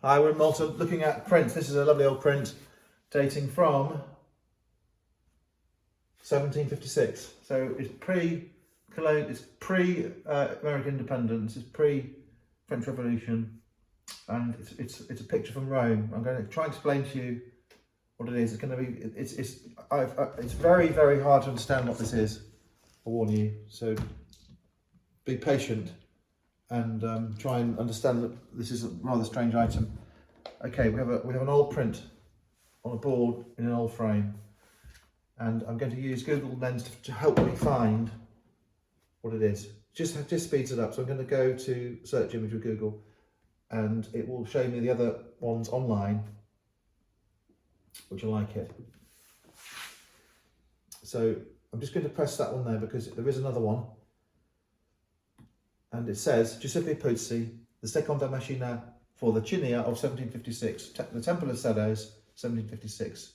Hi, we're in Malta looking at prints. This is a lovely old print dating from 1756. So it's pre-American independence, it's pre-French Revolution, and it's a picture from Rome. I'm going to try and explain to you what it is. It's going to be it's very, very hard to understand what this is. I warn you. So be patient and try and understand that this is a rather strange item. Okay, we have an old print on a board in an old frame, and I'm going to use Google Lens to help me find what it is. Just speeds it up. So I'm going to go to search image with Google, and it will show me the other ones online, which I like it. So I'm just going to press that one there because there is another one. And it says Giuseppe Pozzi, the seconda machina for the Chinea of 1756, the Temple of Ceres, 1756.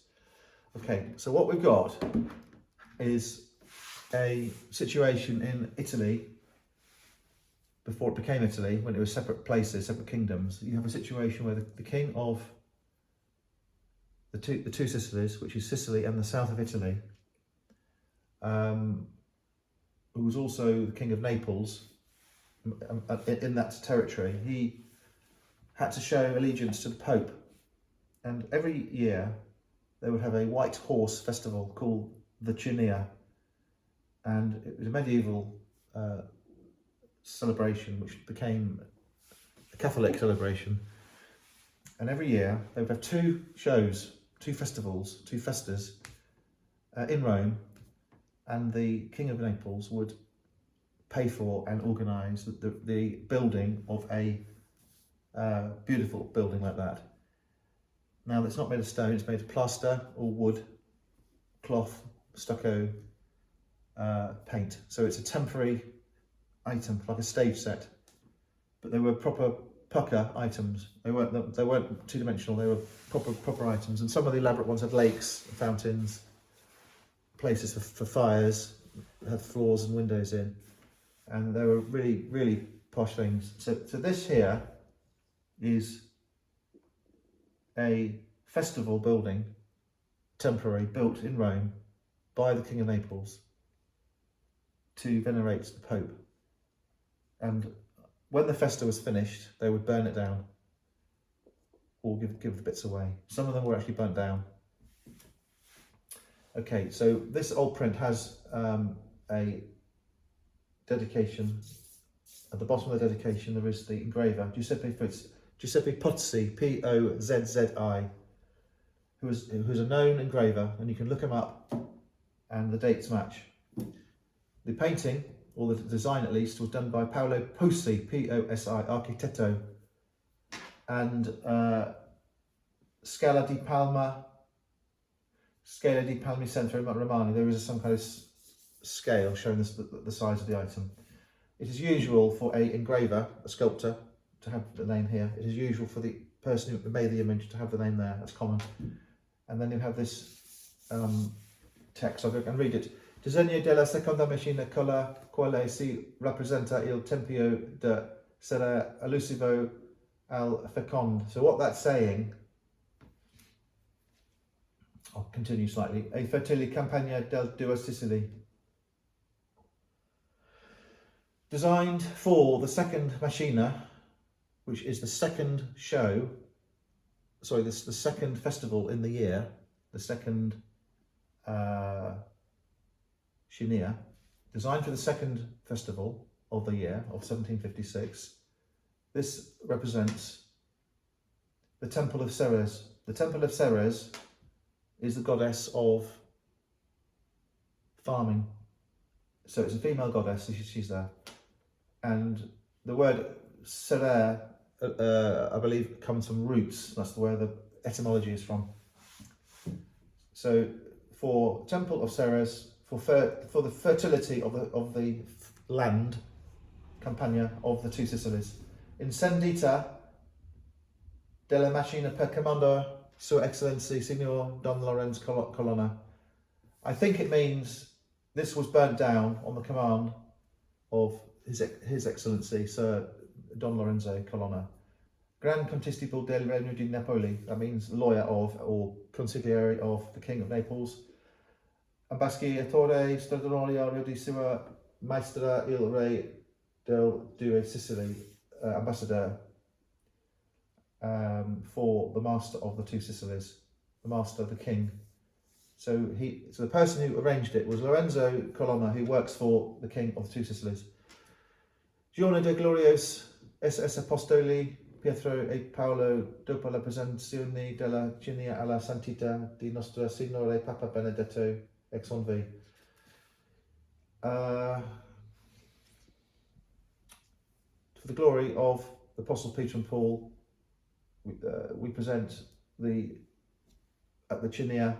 Okay, so what we've got is a situation in Italy, before it became Italy, when it was separate places, separate kingdoms. You have a situation where the king of the two Sicilies, which is Sicily and the south of Italy, who was also the king of Naples, in that territory, he had to show allegiance to the Pope, and every year they would have a white horse festival called the Chinea, and it was a medieval celebration which became a Catholic celebration, and every year they would have two shows, two festivals, two festas in Rome, and the King of Naples would pay for and organise the building of a beautiful building like that. Now, it's not made of stone, it's made of plaster or wood, cloth, stucco, paint. So it's a temporary item, like a stage set. But they were proper pucker items. They weren't two-dimensional, they were proper items. And some of the elaborate ones had lakes, fountains, places for fires, had floors and windows in. And they were really, really posh things. So this here is a festival building, temporary, built in Rome by the King of Naples to venerate the Pope. And when the festa was finished, they would burn it down or give the bits away. Some of them were actually burnt down. Okay, so this old print has a dedication. At the bottom of the dedication there is the engraver, Giuseppe Pozzi, P-O-Z-Z-I, who's a known engraver, and you can look him up and the dates match. The painting, or the design at least, was done by Paolo Posi, P-O-S-I, Architetto, and Scala di Palmi Centro Romani. There is some kind of scale showing the size of the item. It is usual for an engraver, a sculptor, to have the name here. It is usual for the person who made the image to have the name there. That's common. And then you have this text. I'll go and read it. Disegno della seconda machina con la quale si rappresenta il tempio de Ceres allusivo al fecond. So what that's saying, I'll continue slightly. E fertili campagna del due Sicily. Designed for the second machina, which is the second show, sorry, the second festival in the year, the second Chinea, designed for the second festival of the year of 1756. This represents the Temple of Ceres. The Temple of Ceres is the goddess of farming. So it's a female goddess, so she's there. And the word Ceres, I believe, comes from roots. That's where the etymology is from. So for Temple of Ceres, for the fertility of the land, Campagna of the two Sicilies. Incendita della machina per comando Sua Excellency Signor Don Lorenzo Colonna. I think it means this was burnt down on the command of His Excellency Sir Don Lorenzo Colonna. Gran Contestibile del Regno di Napoli, that means lawyer of, or consigliere of the King of Naples. Ambasciatore straordinario di Sua Maestra il Re del Due Sicily, ambassador for the master of the two Sicilies, the master, the king. So the person who arranged it was Lorenzo Colonna, who works for the king of the two Sicilies. Giorno de glorios SS Apostoli Pietro e Paolo dopo la presentazione della Chinea alla santità di nostro Signore Papa Benedetto ex onvi. For the glory of the Apostles Peter and Paul, we present at the Chinea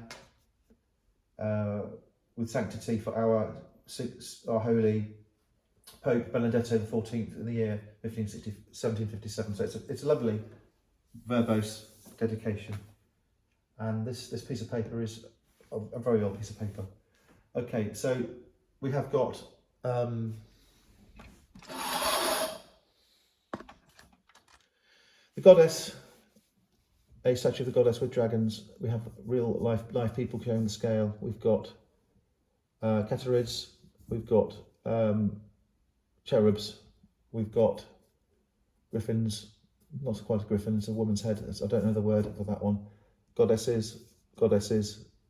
with sanctity for our holy Pope Benedetto XIV in the year 1757. So it's a lovely verbose dedication, and this piece of paper is a very old piece of paper. Okay, so we have got the goddess, a statue of the goddess with dragons. We have real life people carrying the scale. We've got catarids, we've got cherubs, we've got griffins, not quite a griffin, it's a woman's head, I don't know the word for that one. Goddesses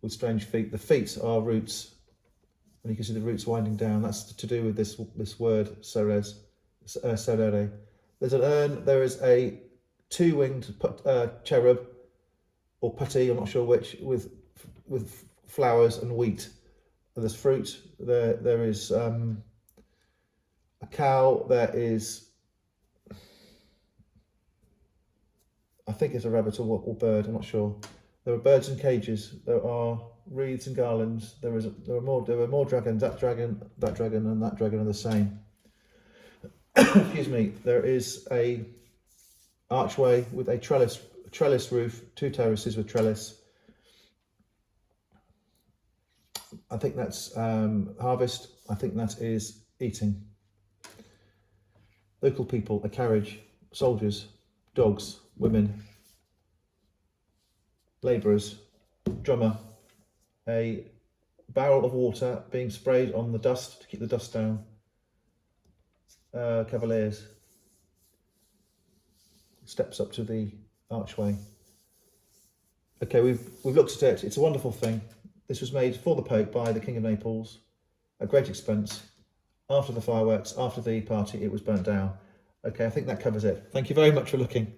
with strange feet. The feet are roots, and you can see the roots winding down. That's to do with this word, Ceres, serere. There's an urn, there is a two-winged cherub, or putty, I'm not sure which, with flowers and wheat. And there's fruit, there is a cow, there is, I think it's a rabbit or bird, I'm not sure. There are birds in cages, there are wreaths and garlands, there are more dragons, that dragon and that dragon are the same. Excuse me, there is a archway with a trellis roof, two terraces with trellis. I think that's harvest, I think that is eating. Local people, a carriage, soldiers, dogs, women, labourers, drummer, a barrel of water being sprayed on the dust to keep the dust down, cavaliers, steps up to the archway. Okay, we've looked at it, it's a wonderful thing. This was made for the Pope by the King of Naples at great expense. After the fireworks, after the party, it was burnt down. Okay, I think that covers it. Thank you very much for looking.